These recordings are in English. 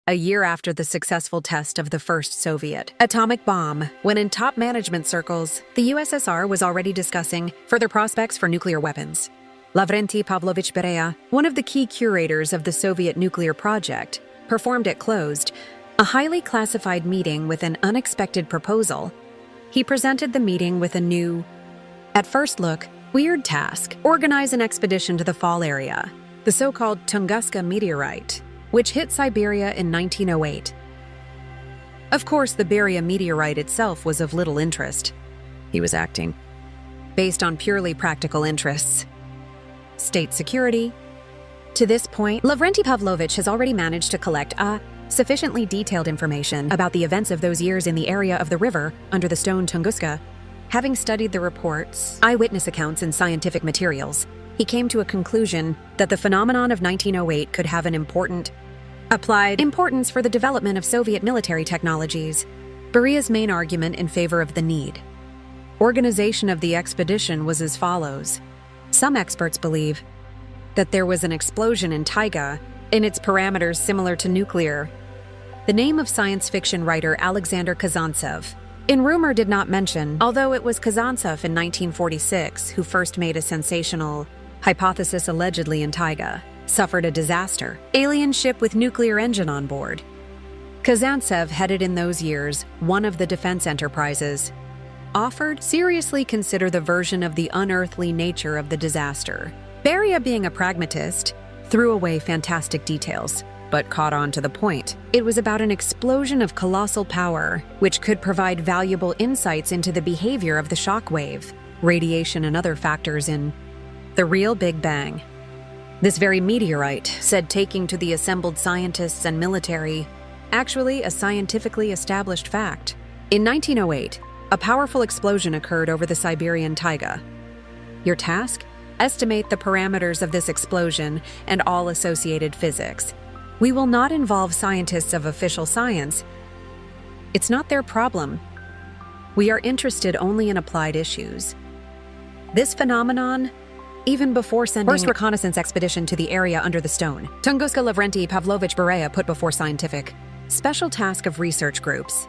a year after the successful test of the first Soviet atomic bomb, when in top management circles, the USSR was already discussing further prospects for nuclear weapons. Lavrenti Pavlovich Beria, one of the key curators of the Soviet nuclear project, performed at closed, a highly classified meeting with an unexpected proposal. He presented the meeting with a new, at first look, weird task: organize an expedition to the fall area, the so-called Tunguska meteorite, which hit Siberia in 1908. Of course, the Beria meteorite itself was of little interest. He was acting based on purely practical interests. State security. To this point, Lavrenti Pavlovich has already managed to collect sufficiently detailed information about the events of those years in the area of the river under the stone Tunguska. Having studied the reports, eyewitness accounts, and scientific materials, he came to a conclusion that the phenomenon of 1908 could have an applied importance for the development of Soviet military technologies. Beria's main argument in favor of the organization of the expedition was as follows. Some experts believe that there was an explosion in Taiga, in its parameters similar to nuclear. The name of science fiction writer Alexander Kazantsev, in rumor, did not mention, although it was Kazantsev in 1946 who first made a sensational hypothesis allegedly in Taiga, suffered a disaster. Alien ship with nuclear engine on board. Kazantsev headed in those years one of the defense enterprises. Offered seriously consider the version of the unearthly nature of the disaster. Beria, being a pragmatist, threw away fantastic details, but caught on to the point. It was about an explosion of colossal power, which could provide valuable insights into the behavior of the shock wave, radiation, and other factors in the real Big Bang. This very meteorite, said taking to the assembled scientists and military, actually a scientifically established fact. In 1908, a powerful explosion occurred over the Siberian taiga. Your task? Estimate the parameters of this explosion and all associated physics. We will not involve scientists of official science. It's not their problem. We are interested only in applied issues. This phenomenon, even before sending first reconnaissance expedition to the area under the stone, Tunguska, Lavrenti Pavlovich Beria put before scientific special task of research groups.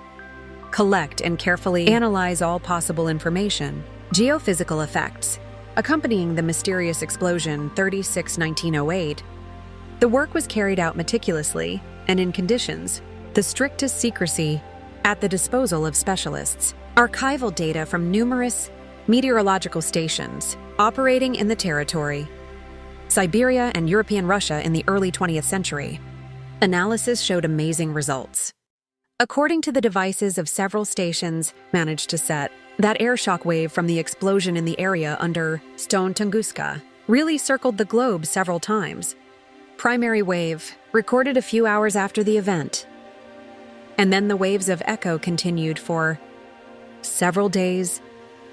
Collect and carefully analyze all possible information, geophysical effects, accompanying the mysterious explosion 36-1908. The work was carried out meticulously and in conditions, the strictest secrecy, at the disposal of specialists. Archival data from numerous meteorological stations operating in the territory, Siberia and European Russia in the early 20th century. Analysis showed amazing results. According to the devices of several stations managed to set, that air shock wave from the explosion in the area under Stone Tunguska really circled the globe several times. Primary wave, recorded a few hours after the event. And then the waves of echo continued for several days.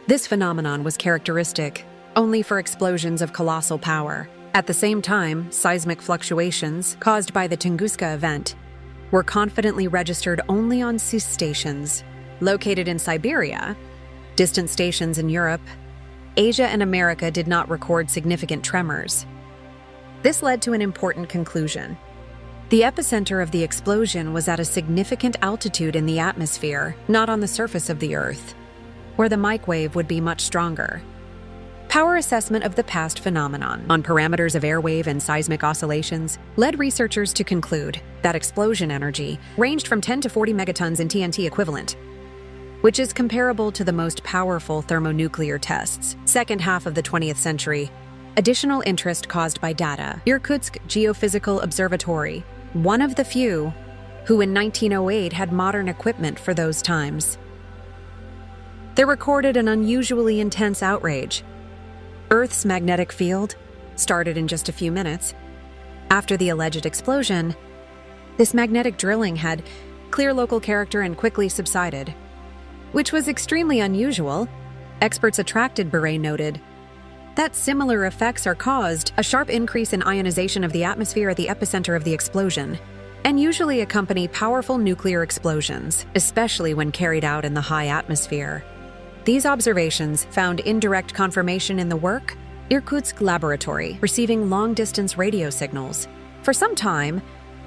This phenomenon was characteristic only for explosions of colossal power. At the same time, seismic fluctuations caused by the Tunguska event were confidently registered only on SIS stations located in Siberia. Distant stations in Europe, Asia, and America did not record significant tremors. This led to an important conclusion. The epicenter of the explosion was at a significant altitude in the atmosphere, not on the surface of the Earth, where the microwave would be much stronger. Power assessment of the past phenomenon on parameters of airwave and seismic oscillations led researchers to conclude that explosion energy ranged from 10 to 40 megatons in TNT equivalent, which is comparable to the most powerful thermonuclear tests. Second half of the 20th century, additional interest caused by data. Irkutsk Geophysical Observatory, one of the few who in 1908 had modern equipment for those times. They recorded an unusually intense outrage. Earth's magnetic field started in just a few minutes. After the alleged explosion, this magnetic drilling had clear local character and quickly subsided, which was extremely unusual. Experts attracted, Beret noted, that similar effects are caused a sharp increase in ionization of the atmosphere at the epicenter of the explosion, and usually accompany powerful nuclear explosions, especially when carried out in the high atmosphere. These observations found indirect confirmation in the work, Irkutsk laboratory, receiving long-distance radio signals. For some time,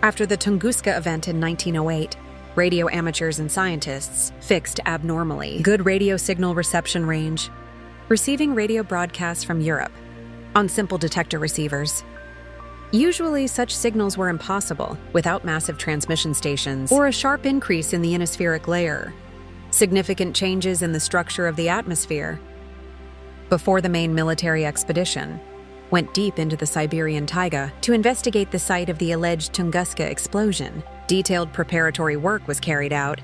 After the Tunguska event in 1908, radio amateurs and scientists fixed abnormally good radio signal reception range, receiving radio broadcasts from Europe on simple detector receivers. Usually, such signals were impossible without massive transmission stations or a sharp increase in the ionospheric layer, significant changes in the structure of the atmosphere. Before the main military expedition went deep into the Siberian taiga to investigate the site of the alleged Tunguska explosion, detailed preparatory work was carried out.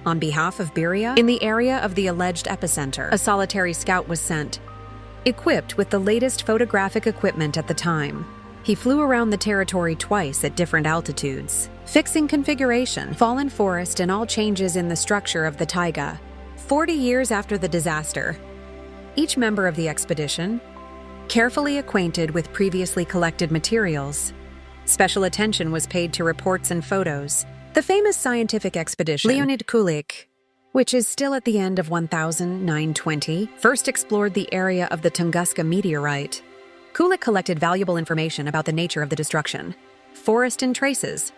On behalf of Beria, in the area of the alleged epicenter, a solitary scout was sent, equipped with the latest photographic equipment at the time. He flew around the territory twice at different altitudes, fixing configuration, fallen forest, and all changes in the structure of the taiga. 40 years after the disaster, each member of the expedition, carefully acquainted with previously collected materials, special attention was paid to reports and photos. The famous scientific expedition, Leonid Kulik, which is still at the end of 1920, first explored the area of the Tunguska meteorite. Kulik collected valuable information about the nature of the destruction, forest and traces,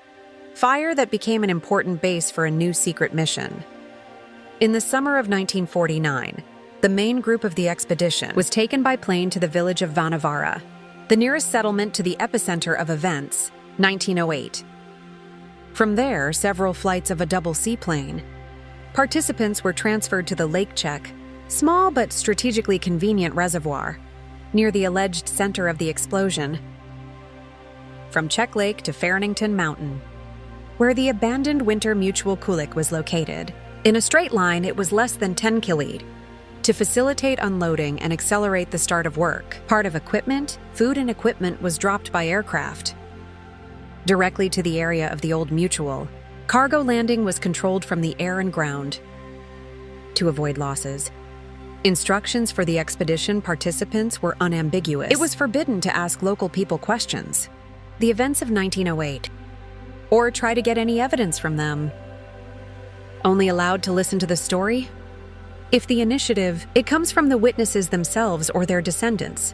fire that became an important base for a new secret mission. In the summer of 1949, the main group of the expedition was taken by plane to the village of Vanavara, the nearest settlement to the epicenter of events, 1908. From there, several flights of a double seaplane. Participants were transferred to the Lake Chek, small but strategically convenient reservoir, near the alleged center of the explosion. From Chek Lake to Farrington Mountain, where the abandoned Winter Mutual Kulik was located. In a straight line, it was less than 10 km. To facilitate unloading and accelerate the start of work, part of equipment, food and equipment was dropped by aircraft directly to the area of the old Mutual. Cargo landing was controlled from the air and ground to avoid losses. Instructions for the expedition participants were unambiguous. It was forbidden to ask local people questions, the events of 1908, or try to get any evidence from them. Only allowed to listen to the story if the initiative, it comes from the witnesses themselves or their descendants.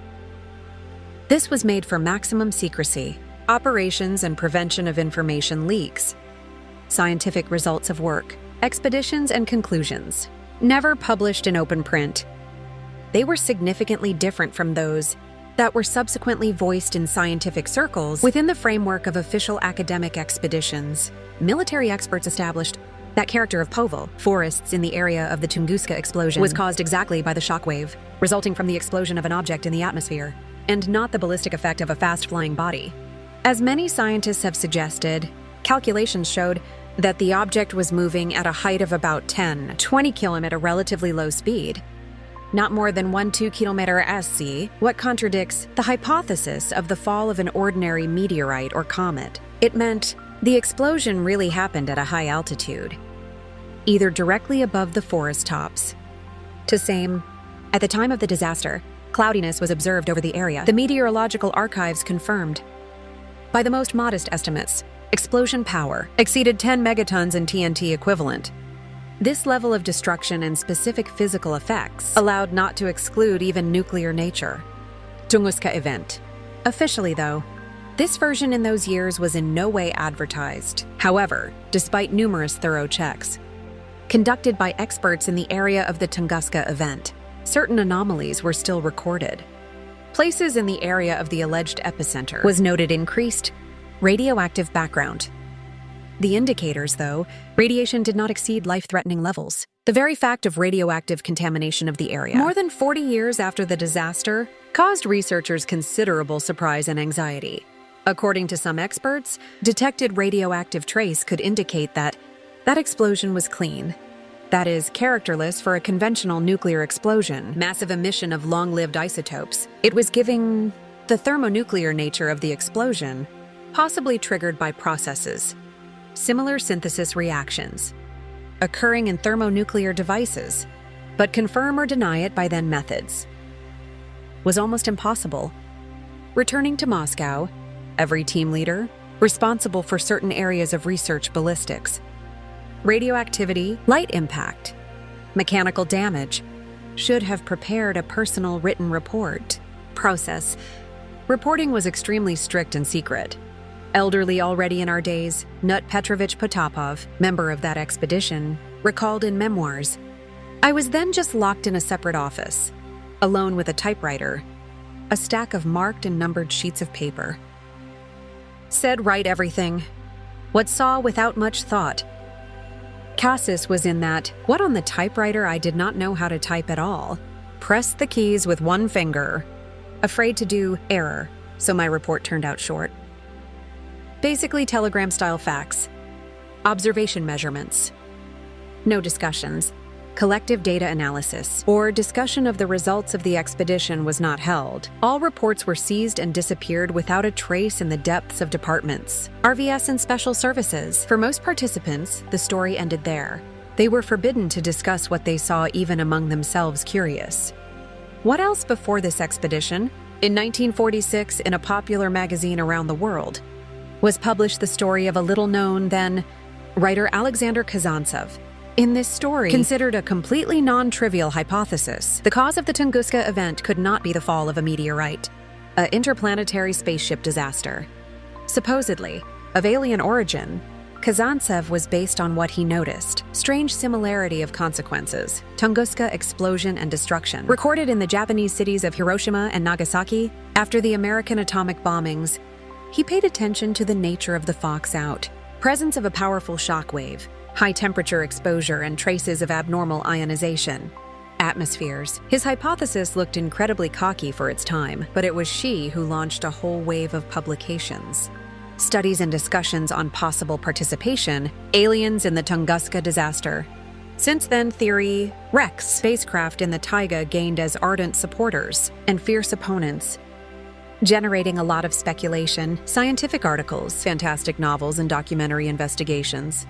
This was made for maximum secrecy, operations and prevention of information leaks, scientific results of work, expeditions and conclusions, never published in open print. They were significantly different from those that were subsequently voiced in scientific circles within the framework of official academic expeditions. Military experts established that character of Povel, forests in the area of the Tunguska explosion, was caused exactly by the shockwave resulting from the explosion of an object in the atmosphere, and not the ballistic effect of a fast-flying body. As many scientists have suggested, calculations showed that the object was moving at a height of about 10-20 km at a relatively low speed, not more than 1-2 km SC, what contradicts the hypothesis of the fall of an ordinary meteorite or comet. It meant the explosion really happened at a high altitude, either directly above the forest tops. To same, at the time of the disaster, cloudiness was observed over the area. The meteorological archives confirmed, by the most modest estimates, explosion power exceeded 10 megatons in TNT equivalent. This level of destruction and specific physical effects allowed not to exclude even nuclear nature. Tunguska event. Officially, though, this version in those years was in no way advertised. However, despite numerous thorough checks conducted by experts in the area of the Tunguska event, certain anomalies were still recorded. Places in the area of the alleged epicenter was noted increased radioactive background. The indicators, though, radiation did not exceed life-threatening levels. The very fact of radioactive contamination of the area, more than 40 years after the disaster, caused researchers considerable surprise and anxiety. According to some experts, detected radioactive trace could indicate that explosion was clean. That is, characterless for a conventional nuclear explosion, massive emission of long-lived isotopes. It was giving the thermonuclear nature of the explosion, possibly triggered by processes, similar synthesis reactions, occurring in thermonuclear devices, but confirm or deny it by then methods was almost impossible. Returning to Moscow, every team leader, responsible for certain areas of research ballistics, radioactivity, light impact, mechanical damage, should have prepared a personal written report. Process. Reporting was extremely strict and secret. Elderly already in our days, Nut Petrovich Potapov, member of that expedition, recalled in memoirs, "I was then just locked in a separate office, alone with a typewriter, a stack of marked and numbered sheets of paper. Said write everything. What saw without much thought. Cassis was in that, what on the typewriter I did not know how to type at all. Pressed the keys with one finger. Afraid to do error, so my report turned out short. Basically telegram-style facts. Observation measurements. No discussions. Collective data analysis or discussion of the results of the expedition was not held. All reports were seized and disappeared without a trace in the depths of departments, RVS and special services. For most participants, the story ended there. They were forbidden to discuss what they saw even among themselves curious. What else before this expedition? In 1946, in a popular magazine around the world, was published the story of a little-known, then, writer Alexander Kazantsev. In this story, considered a completely non-trivial hypothesis, the cause of the Tunguska event could not be the fall of a meteorite, an interplanetary spaceship disaster. Supposedly, of alien origin, Kazantsev was based on what he noticed, strange similarity of consequences, Tunguska explosion and destruction. Recorded in the Japanese cities of Hiroshima and Nagasaki after the American atomic bombings, he paid attention to the nature of the Fox out, presence of a powerful shock wave, high temperature exposure and traces of abnormal ionization, atmospheres. His hypothesis looked incredibly cocky for its time, but it was she who launched a whole wave of publications. Studies and discussions on possible participation, aliens in the Tunguska disaster. Since then, theory, Rex spacecraft in the taiga gained as ardent supporters and fierce opponents, generating a lot of speculation, scientific articles, fantastic novels, and documentary investigations.